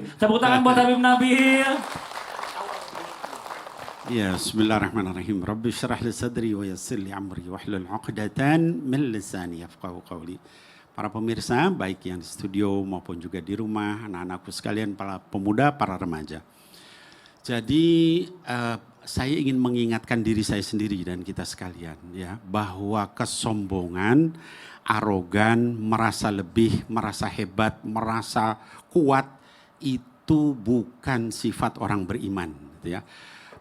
Tepuk tangan buat Habib Nabil. Ya, bismillahirrahmanirrahim. Rabbi syrah li sadri wa yassir li amri wahlul 'uqdatan min lisani yafqahu qawli. Para pemirsa, baik yang di studio maupun juga di rumah, anak-anakku sekalian, para pemuda, para remaja. Jadi saya ingin mengingatkan diri saya sendiri dan kita sekalian ya, bahwa kesombongan, arogan, merasa lebih, merasa hebat, merasa kuat itu bukan sifat orang beriman gitu ya.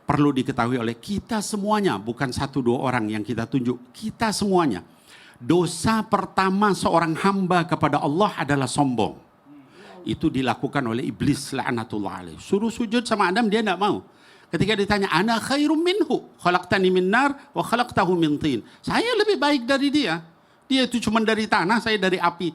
Perlu diketahui oleh kita semuanya, bukan satu dua orang yang kita tunjuk, kita semuanya. Dosa pertama seorang hamba kepada Allah adalah sombong. Itu dilakukan oleh iblis la'natullah alaih. Suruh sujud sama Adam, dia tidak mau. Ketika ditanya, ana khairum minhu, khalaqtani min nar wa khalaqtahu min tin. Saya lebih baik dari dia. Dia itu cuma dari tanah, saya dari api.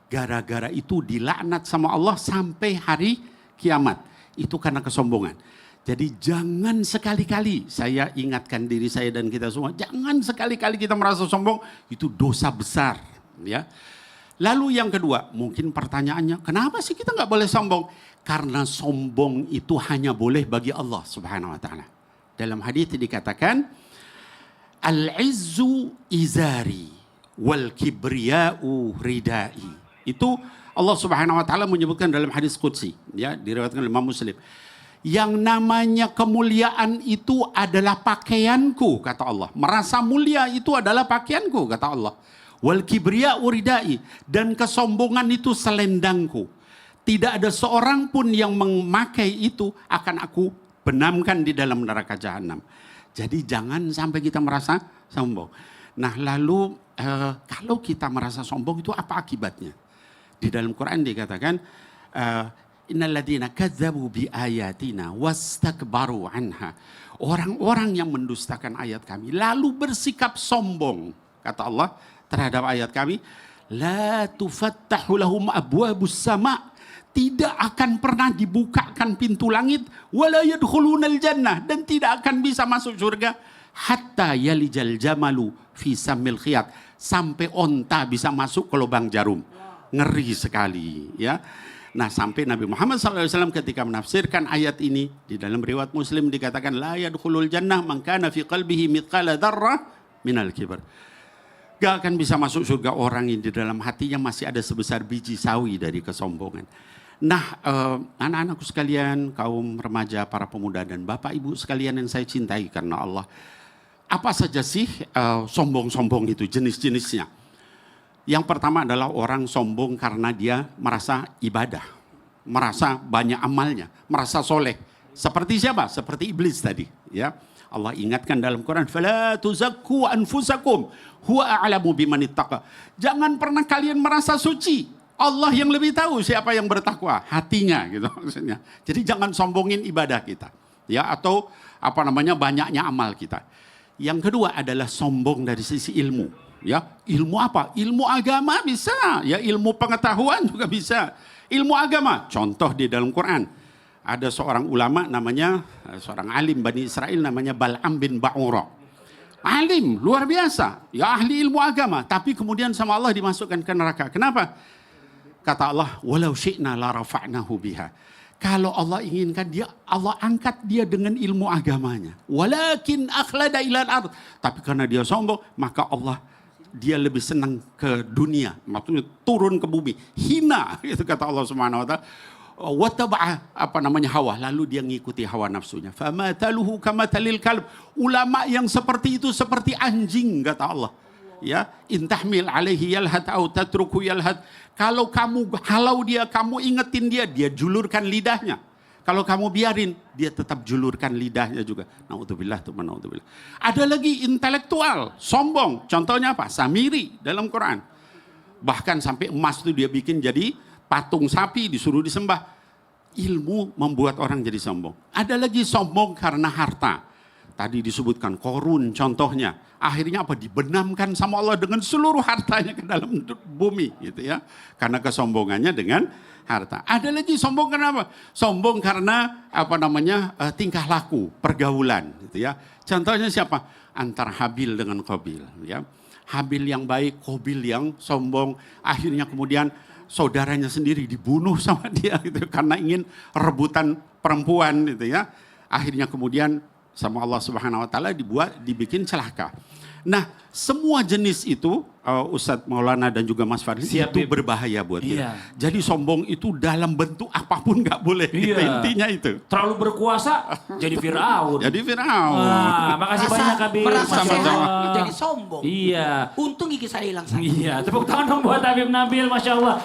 Gara-gara itu dilaknat sama Allah sampai hari kiamat. Itu karena kesombongan. Jadi jangan sekali-kali, saya ingatkan diri saya dan kita semua, jangan sekali-kali kita merasa sombong, itu dosa besar. Ya. Lalu yang kedua, mungkin pertanyaannya, kenapa sih kita nggak boleh sombong? Karena sombong itu hanya boleh bagi Allah Subhanahu Wa Taala. Dalam hadits dikatakan, al-izzu izari wal kibriya'u ridai. Itu Allah Subhanahu Wa Taala menyebutkan dalam hadis qudsi, ya, diriwayatkan oleh Imam Muslim. Yang namanya kemuliaan itu adalah pakaianku, kata Allah. Merasa mulia itu adalah pakaianku, kata Allah. Wal kibriya uridai, dan kesombongan itu selendangku. Tidak ada seorang pun yang memakai itu akan aku benamkan di dalam neraka jahanam. Jadi jangan sampai kita merasa sombong. Nah lalu kalau kita merasa sombong itu apa akibatnya? Di dalam Quran dikatakan, innalladzina kadzabu bi ayatina wastakbaru anha. Orang-orang yang mendustakan ayat kami lalu bersikap sombong, kata Allah terhadap ayat kami, la tufattahu lahum abwabus sama, tidak akan pernah dibukakan pintu langit, wala yadkhulunal jannah, dan tidak akan bisa masuk surga hatta yalijal jamalu fi sammil khiyat, sampai onta bisa masuk ke lubang jarum. Ngeri sekali ya. Nah sampai Nabi Muhammad SAW ketika menafsirkan ayat ini, di dalam riwayat Muslim dikatakan, la yadkhulul jannah man kana fi qalbihi mithqala dzarrah minal kibr. Gak akan bisa masuk surga orang yang di dalam hatinya masih ada sebesar biji sawi dari kesombongan. Nah anak-anakku sekalian, kaum remaja, para pemuda dan bapak ibu sekalian yang saya cintai karena Allah. Apa saja sih sombong-sombong itu, jenis-jenisnya? Yang pertama adalah orang sombong karena dia merasa ibadah, merasa banyak amalnya, merasa soleh. Seperti siapa? Seperti iblis tadi. Ya, Allah ingatkan dalam Quran, "Fala tuzakku anfusakum, huwa a'lamu biman ittaqa." Jangan pernah kalian merasa suci. Allah yang lebih tahu siapa yang bertakwa, hatinya gitu maksudnya. Jadi jangan sombongin ibadah kita, ya, atau apa namanya banyaknya amal kita. Yang kedua adalah sombong dari sisi ilmu. Ya, ilmu apa? Ilmu agama bisa, ya, ilmu pengetahuan juga bisa. Ilmu agama, contoh di dalam Quran. Ada seorang ulama namanya, seorang alim Bani Israel namanya Bal'am bin Ba'ura. Alim, luar biasa, ya ahli ilmu agama. Tapi kemudian sama Allah dimasukkan ke neraka. Kenapa? Kata Allah, walau syi'na la rafa'nahu biha. Kalau Allah inginkan dia, Allah angkat dia dengan ilmu agamanya. Walakin akhlada ilal ard. Tapi karena dia sombong, maka dia lebih senang ke dunia, maksudnya turun ke bumi, hina, itu kata Allah Subhanahu wa taala. Wa taba'a hawa, lalu dia ngikuti hawa nafsunya. Famataluhu kamatalil kalb. Ulama yang seperti itu seperti anjing, kata Allah. Ya, intahmil alaihi yalhad au tatruku yalhad. Kalau kamu halau dia, kamu ingetin dia, dia julurkan lidahnya. Kalau kamu biarin, dia tetap julurkan lidahnya juga. Naudzubillah, naudzubillah. Ada lagi intelektual, sombong. Contohnya apa? Samiri dalam Quran. Bahkan sampai emas itu dia bikin jadi patung sapi, disuruh disembah. Ilmu membuat orang jadi sombong. Ada lagi sombong karena harta. Tadi disebutkan Korun contohnya. Akhirnya apa? Dibenamkan sama Allah dengan seluruh hartanya ke dalam bumi, gitu ya. Karena kesombongannya dengan harta. Ada lagi sombong kenapa? Sombong karena tingkah laku, pergaulan, gitu ya. Contohnya siapa? Antara Habil dengan Qabil, ya. Habil yang baik, Qabil yang sombong. Akhirnya kemudian saudaranya sendiri dibunuh sama dia gitu karena ingin rebutan perempuan gitu ya. Akhirnya kemudian sama Allah Subhanahu wa taala dibikin celaka. Nah, semua jenis itu Ustadz Maulana dan juga Mas Farid itu berbahaya buat kita. Jadi sombong itu dalam bentuk apapun nggak boleh. Gitu, intinya itu. Terlalu berkuasa jadi Firaun. Jadi Firaun. Makasih banyak Habib. Merasa Sama-sama. sehat jadi sombong. Iya. Untung gigi saya hilang sakit. Iya, tepuk tangan dong buat Habib Nabil, Masya Allah.